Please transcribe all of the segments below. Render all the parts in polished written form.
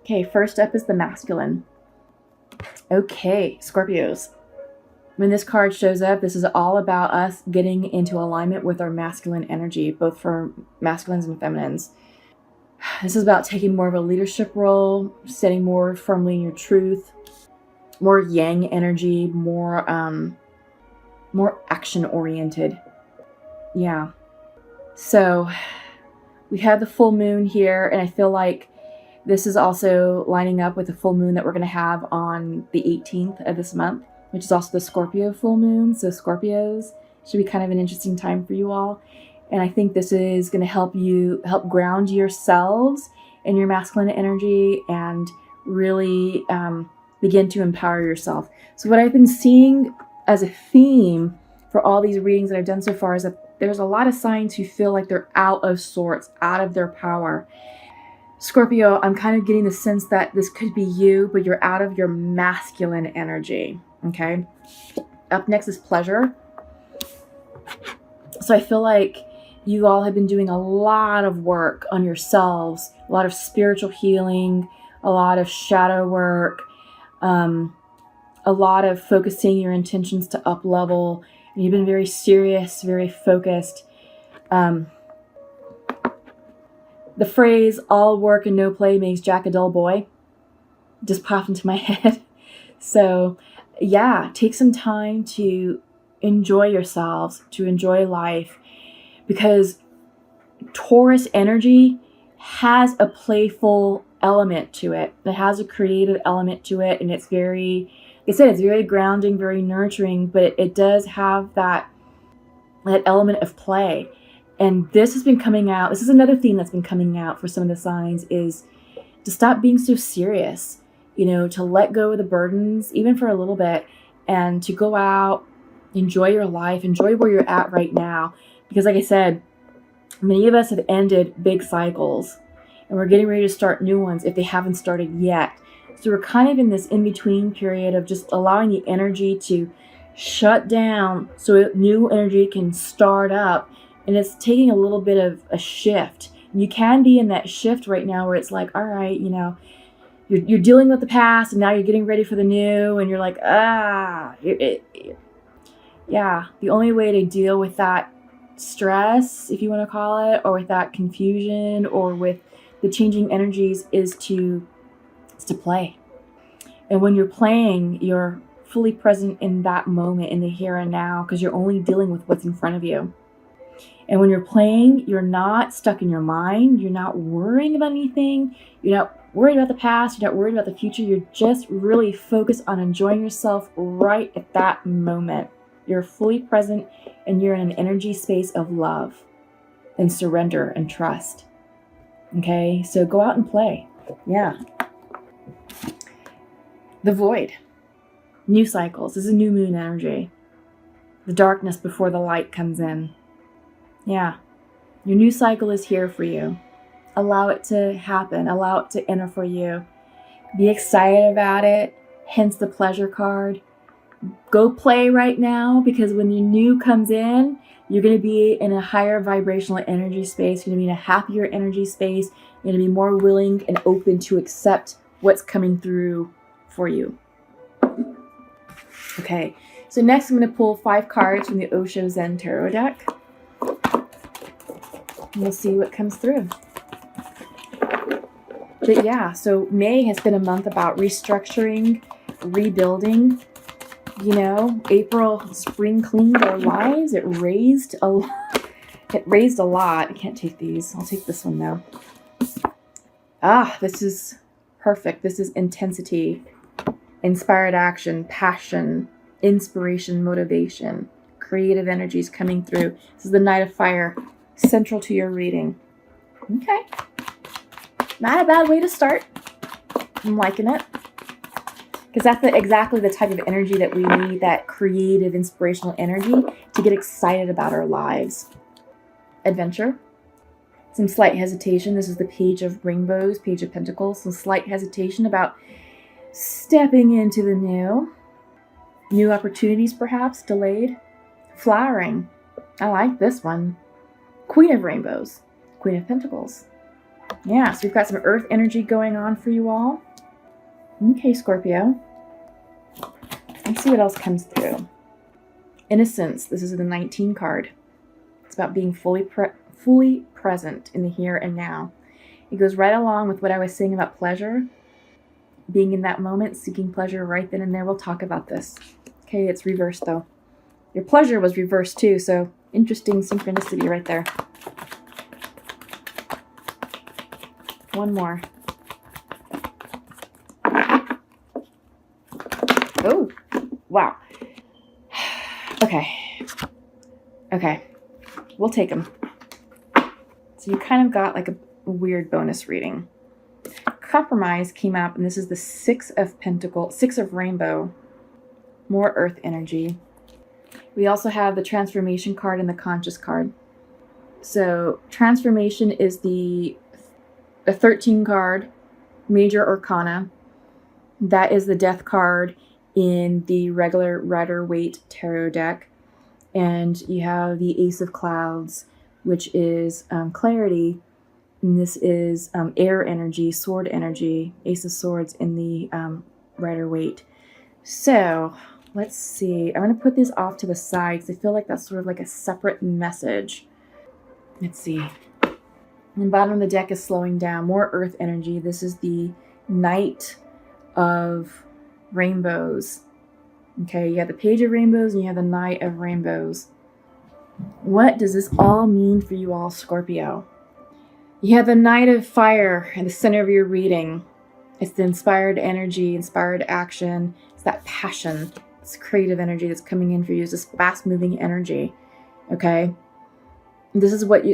Okay, first up is the masculine. Okay, Scorpios. When this card shows up, this is all about us getting into alignment with our masculine energy, both for masculines and feminines. This is about taking more of a leadership role, standing more firmly in your truth, more yang energy, more action oriented. Yeah. So we have the full moon here, and I feel like this is also lining up with the full moon that we're going to have on the 18th of this month, which is also the Scorpio full moon. So Scorpios, should be kind of an interesting time for you all. And I think this is going to help ground yourselves in your masculine energy and really begin to empower yourself. So what I've been seeing as a theme for all these readings that I've done so far is that there's a lot of signs who feel like they're out of sorts, out of their power. Scorpio, I'm kind of getting the sense that this could be you, but you're out of your masculine energy, okay? Up next is pleasure. So I feel like you all have been doing a lot of work on yourselves, a lot of spiritual healing, a lot of shadow work, a lot of focusing your intentions to up level. And you've been very serious, very focused. The phrase, all work and no play makes Jack a dull boy, just popped into my head. So yeah, take some time to enjoy yourselves, to enjoy life, because Taurus energy has a playful element to it. It has a creative element to it, and it's very, like I said, it's very grounding, very nurturing, but it does have that element of play. And this has been coming out. This is another theme that's been coming out for some of the signs, is to stop being so serious, to let go of the burdens, even for a little bit, and to go out, enjoy your life, enjoy where you're at right now. Because like I said, many of us have ended big cycles and we're getting ready to start new ones if they haven't started yet. So we're kind of in this in-between period of just allowing the energy to shut down so new energy can start up. And it's taking a little bit of a shift. You can be in that shift right now where it's like, all right, you're dealing with the past and now you're getting ready for the new, and you're like, yeah. The only way to deal with that stress, if you want to call it, or with that confusion, or with the changing energies, is to play. And when you're playing, you're fully present in that moment, in the here and now, because you're only dealing with what's in front of you. And when you're playing, you're not stuck in your mind. You're not worrying about anything. You're not worried about the past. You're not worried about the future. You're just really focused on enjoying yourself right at that moment. You're fully present, and you're in an energy space of love and surrender and trust. Okay, so go out and play. Yeah. The void. New cycles. This is new moon energy. The darkness before the light comes in. Yeah. Your new cycle is here for you. Allow it to happen. Allow it to enter for you. Be excited about it. Hence the pleasure card. Go play right now, because when your new comes in, you're going to be in a higher vibrational energy space. You're going to be in a happier energy space. You're going to be more willing and open to accept what's coming through for you. Okay, so next I'm going to pull 5 cards from the Osho Zen Tarot deck. And we'll see what comes through. But yeah, so May has been a month about restructuring, rebuilding. April, spring cleaned our lives. It raised a lot. I can't take these. I'll take this one though. This is perfect. This is intensity, inspired action, passion, inspiration, motivation, creative energies coming through. This is the Knight of Fire, central to your reading. Okay. Not a bad way to start. I'm liking it. Because that's exactly the type of energy that we need, that creative, inspirational energy to get excited about our lives. Adventure. Some slight hesitation. This is the Page of Rainbows, Page of Pentacles. Some slight hesitation about stepping into the new. New opportunities, perhaps, delayed. Flowering. I like this one. Queen of Rainbows, Queen of Pentacles. Yeah, so we've got some earth energy going on for you all. Okay, Scorpio. Let's see what else comes through. Innocence. This is the 19 card. It's about being fully present in the here and now. It goes right along with what I was saying about pleasure. Being in that moment, seeking pleasure right then and there. We'll talk about this. Okay, it's reversed though. Your pleasure was reversed too, so interesting synchronicity right there. One more. Oh, wow. Okay. We'll take them. So you kind of got like a weird bonus reading. Compromise came up, and this is the 6 of Pentacles, 6 of Rainbow. More earth energy. We also have the transformation card and the conscious card. So transformation is the 13 card, major arcana. That is the death card in the regular Rider-Waite tarot deck. And you have the Ace of Clouds, which is clarity. And this is air energy, sword energy, Ace of Swords in the Rider-Waite. So let's see. I'm going to put this off to the side because I feel like that's sort of like a separate message. Let's see. And the bottom of the deck is slowing down. More earth energy. This is the Knight of Rainbows. Okay, you have the Page of Rainbows and you have the Knight of Rainbows. What does this all mean for you all, Scorpio? You have the Knight of Fire in the center of your reading. It's the inspired energy, inspired action. It's that passion. It's creative energy that's coming in for you. It's this fast-moving energy. Okay? This is what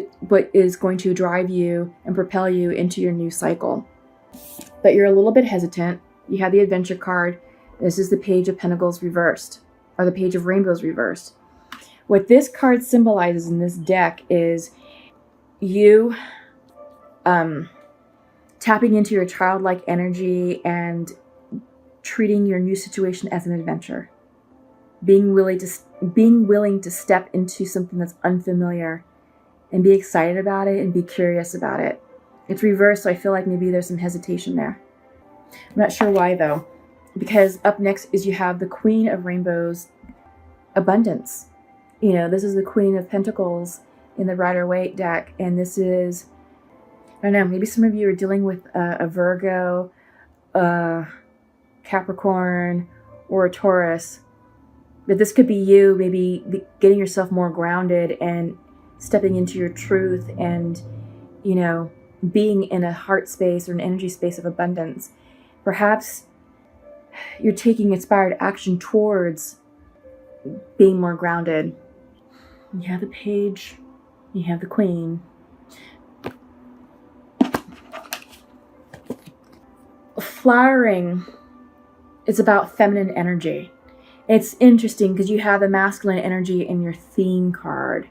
is going to drive you and propel you into your new cycle. But you're a little bit hesitant. You have the Adventure card. This is the Page of Pentacles reversed, or the Page of Rainbows reversed. What this card symbolizes in this deck is you tapping into your childlike energy and treating your new situation as an adventure. Being willing to step into something that's unfamiliar and be excited about it and be curious about it. It's reversed, so I feel like maybe there's some hesitation there. I'm not sure why though, because up next is you have the Queen of Rainbows, abundance. You know, this is the Queen of Pentacles in the Rider-Waite deck, and this is, I don't know, maybe some of you are dealing with a Virgo, a Capricorn, or a Taurus. But this could be you maybe getting yourself more grounded and stepping into your truth and, you know, being in a heart space or an energy space of abundance. Perhaps you're taking inspired action towards being more grounded. You have the Page, you have the Queen. Flowering is about feminine energy. It's interesting because you have the masculine energy in your theme card.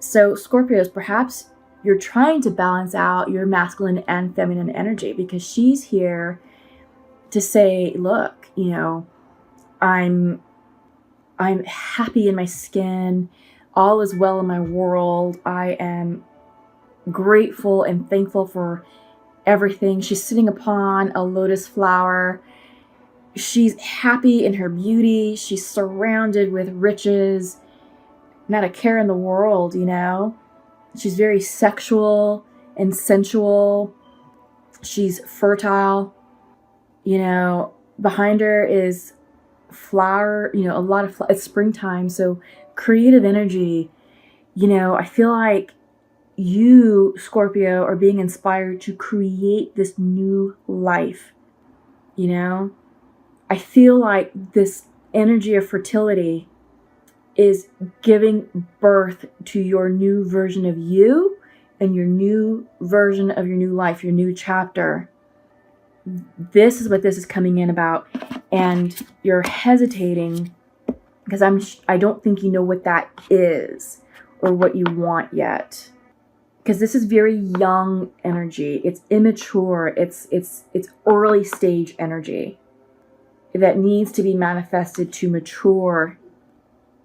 So Scorpios, perhaps you're trying to balance out your masculine and feminine energy because she's here to say, look, you know, I'm happy in my skin. All is well in my world. I am grateful and thankful for everything. She's sitting upon a lotus flower. She's happy in her beauty. She's surrounded with riches. Not a care in the world, you know. She's very sexual and sensual. She's fertile. You know, behind her is flower, you know, a lot of, it's springtime. So creative energy, you know, I feel like you, Scorpio, are being inspired to create this new life, you know. I feel like this energy of fertility is giving birth to your new version of you and your new version of your new life, your new chapter. This is what this is coming in about. And you're hesitating because I don't think you know what that is or what you want yet. Because this is very young energy. It's immature. It's early stage energy that needs to be manifested to mature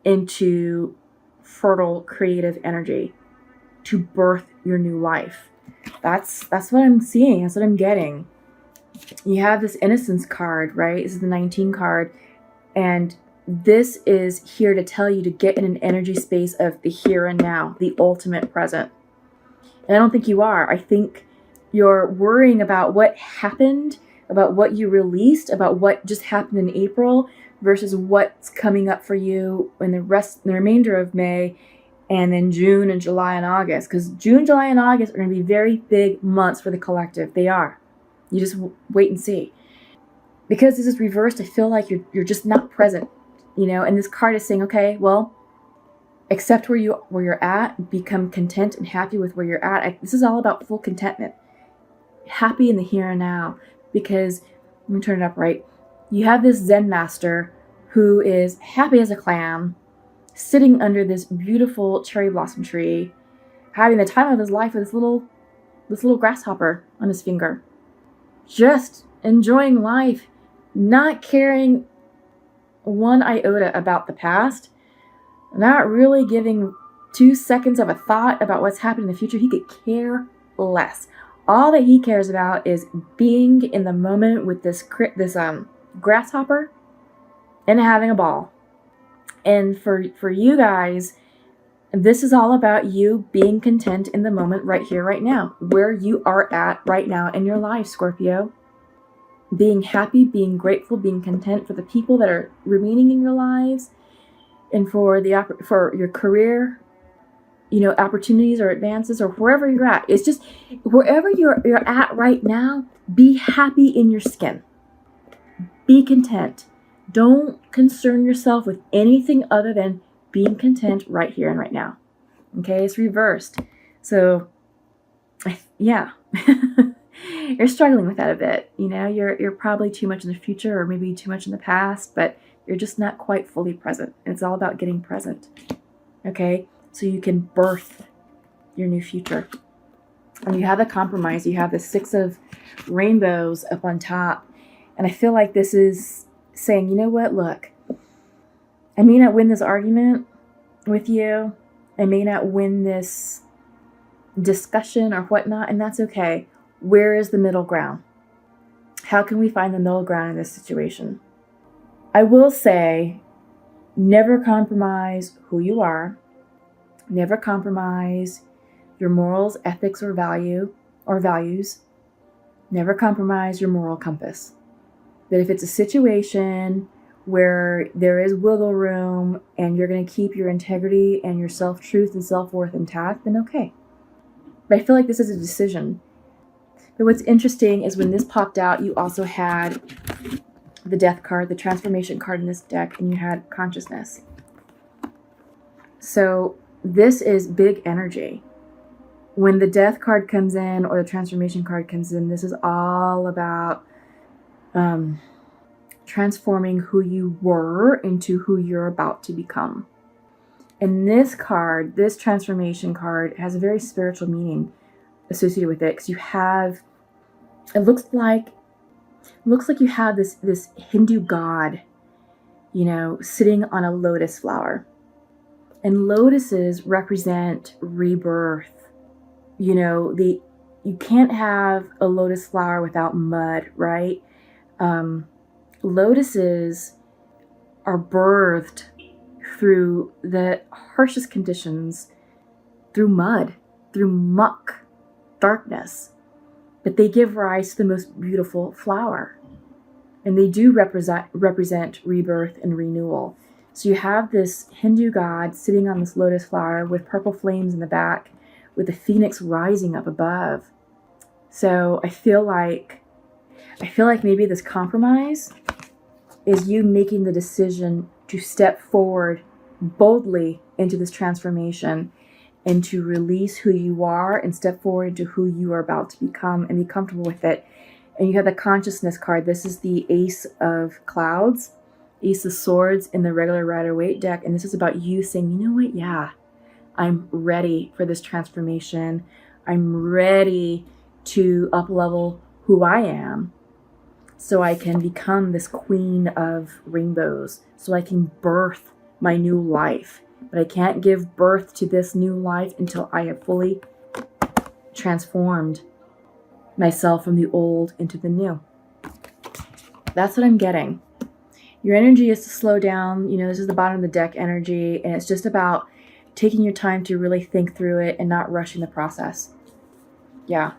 into fertile creative energy to birth your new life. That's what I'm seeing. That's what I'm getting. You have this innocence card, right? This is the 19 card. And this is here to tell you to get in an energy space of the here and now, the ultimate present. And I don't think you are. I think you're worrying about what happened, about what you released, about what just happened in April versus what's coming up for you in the remainder of May, and then June and July and August. Because June, July, and August are going to be very big months for the collective. They are. You just wait and see. Because this is reversed, I feel like you're just not present, and this card is saying, okay, well, accept where you're at, become content and happy with where you're at. This is all about full contentment. Happy in the here and now. Because, let me turn it up right. You have this Zen master who is happy as a clam, sitting under this beautiful cherry blossom tree, having the time of his life with this little grasshopper on his finger. Just enjoying life, not caring one iota about the past, not really giving 2 seconds of a thought about what's happening in the future. He could care less. All that he cares about is being in the moment with this grasshopper and having a ball. And for you guys, this is all about you being content in the moment right here, right now, where you are at right now in your life, Scorpio. Being happy, being grateful, being content for the people that are remaining in your lives, and for your career, opportunities or advances, or wherever you're at. It's just wherever you're at right now, be happy in your skin. Be content. Don't concern yourself with anything other than being content right here and right now. Okay, it's reversed. So, yeah. You're struggling with that a bit. You're probably too much in the future, or maybe too much in the past, but you're just not quite fully present. And it's all about getting present. Okay? So you can birth your new future. And you have the compromise. You have the 6 of rainbows up on top. And I feel like this is saying, you know what? Look, I may not win this argument with you. I may not win this discussion or whatnot, and that's okay. Where is the middle ground? How can we find the middle ground in this situation? I will say, never compromise who you are. Never compromise your morals, ethics, or values. Never compromise your moral compass. But if it's a situation where there is wiggle room and you're going to keep your integrity and your self-truth and self-worth intact, then okay. But I feel like this is a decision. But what's interesting is when this popped out, you also had the death card, the transformation card in this deck, and you had consciousness. So this is big energy. When the death card comes in or the transformation card comes in, this is all about transforming who you were into who you're about to become. And this card, this transformation card, has a very spiritual meaning associated with it, because you have, it looks like you have this Hindu god, sitting on a lotus flower. And lotuses represent rebirth. You can't have a lotus flower without mud, right? Lotuses are birthed through the harshest conditions, through mud, through muck, darkness. But they give rise to the most beautiful flower. And they do represent rebirth and renewal. So you have this Hindu god sitting on this lotus flower with purple flames in the back, with the phoenix rising up above. So I feel like maybe this compromise is you making the decision to step forward boldly into this transformation and to release who you are and step forward into who you are about to become and be comfortable with it. And you have the consciousness card. This is the Ace of Clouds, Ace of Swords in the regular Rider-Waite deck. And this is about you saying, you know what? Yeah, I'm ready for this transformation. I'm ready to up-level who I am so I can become this queen of rainbows, so I can birth my new life. But I can't give birth to this new life until I have fully transformed myself from the old into the new. That's what I'm getting. Your energy is to slow down. You know, this is the bottom of the deck energy, and it's just about taking your time to really think through it and not rushing the process. Yeah.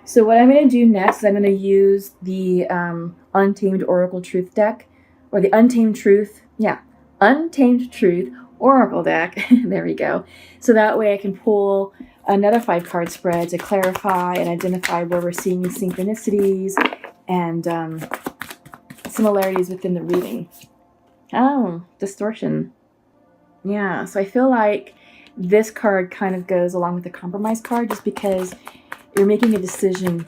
So what I'm going to do next is I'm going to use the Untamed Oracle Truth deck, or the Untamed Truth, Untamed Truth Oracle deck. There we go. So that way I can pull another 5-card spread to clarify and identify where we're seeing these synchronicities and similarities within the reading. Oh, distortion. Yeah, so I feel like this card kind of goes along with the compromise card, just because you're making a decision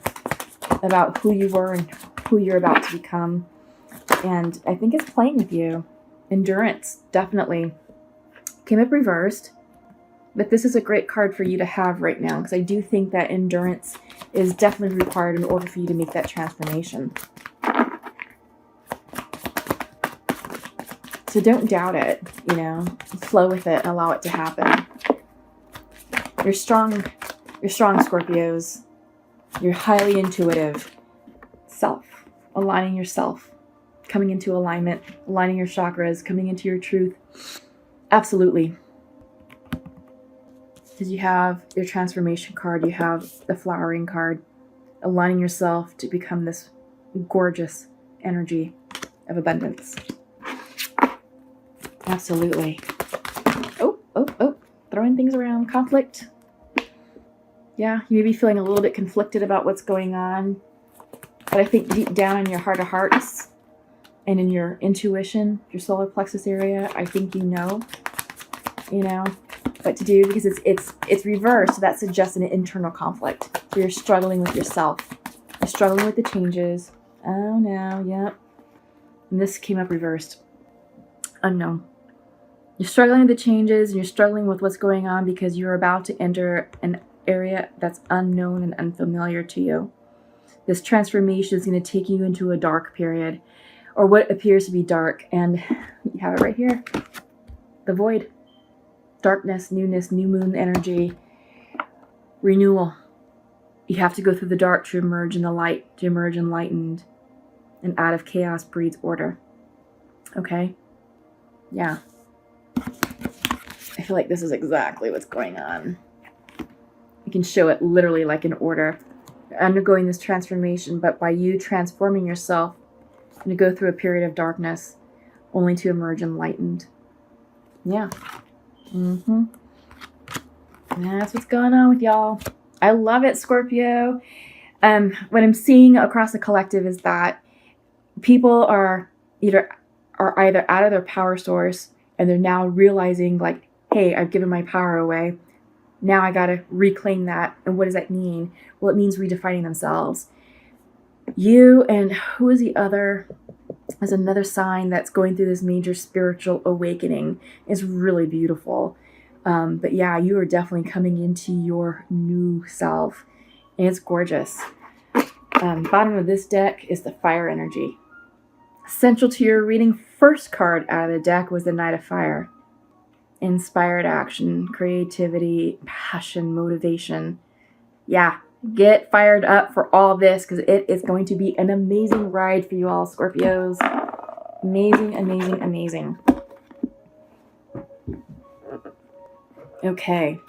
about who you were and who you're about to become. And I think it's playing with you. Endurance, definitely. Came up reversed. But this is a great card for you to have right now, because I do think that endurance is definitely required in order for you to make that transformation. So don't doubt it, you know. Flow with it and allow it to happen. You're strong, Scorpios. You're highly intuitive. Self. Aligning yourself. Coming into alignment. Aligning your chakras. Coming into your truth. Absolutely. Because you have your transformation card. You have the flowering card. Aligning yourself to become this gorgeous energy of abundance. Absolutely. Oh. Throwing things around. Conflict. Yeah, you may be feeling a little bit conflicted about what's going on. But I think deep down in your heart of hearts and in your intuition, your solar plexus area, I think you know what to do, because it's reversed. So that suggests an internal conflict. So you're struggling with yourself. You're struggling with the changes. Oh no, yep. And this came up reversed. Unknown. You're struggling with the changes and you're struggling with what's going on because you're about to enter an area that's unknown and unfamiliar to you. This transformation is going to take you into a dark period, or what appears to be dark, and you have it right here. The void. Darkness, newness, new moon energy, renewal. You have to go through the dark to emerge in the light, to emerge enlightened, and out of chaos breeds order. Okay? Yeah. I feel like this is exactly what's going on. You can show it literally like in order. You're undergoing this transformation, but by you transforming yourself, you're going to go through a period of darkness, only to emerge enlightened. Yeah. That's what's going on with y'all. I love it, Scorpio. What I'm seeing across the collective is that people are either out of their power source, and they're now realizing, like, hey, I've given my power away. Now I got to reclaim that. And what does that mean? Well, it means redefining themselves. You and who is the other? There's another sign that's going through this major spiritual awakening. It's really beautiful. But yeah, you are definitely coming into your new self. And it's gorgeous. Bottom of this deck is the fire energy. Central to your reading, first card out of the deck was the Knight of Fire. Inspired action, creativity, passion, motivation. Yeah, get fired up for all this, because it is going to be an amazing ride for you all, Scorpios. Amazing, amazing, amazing. Okay,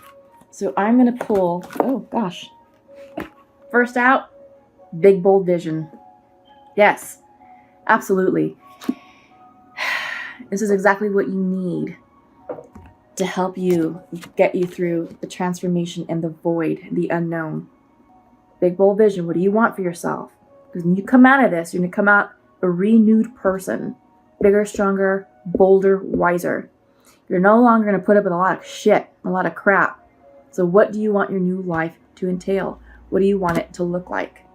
so I'm going to pull, oh gosh. First out, big bold vision. Yes, absolutely. This is exactly what you need to help you get you through the transformation and the void, the unknown. Big bold vision. What do you want for yourself? Because when you come out of this, you're going to come out a renewed person. Bigger, stronger, bolder, wiser. You're no longer going to put up with a lot of shit, a lot of crap. So what do you want your new life to entail? What do you want it to look like?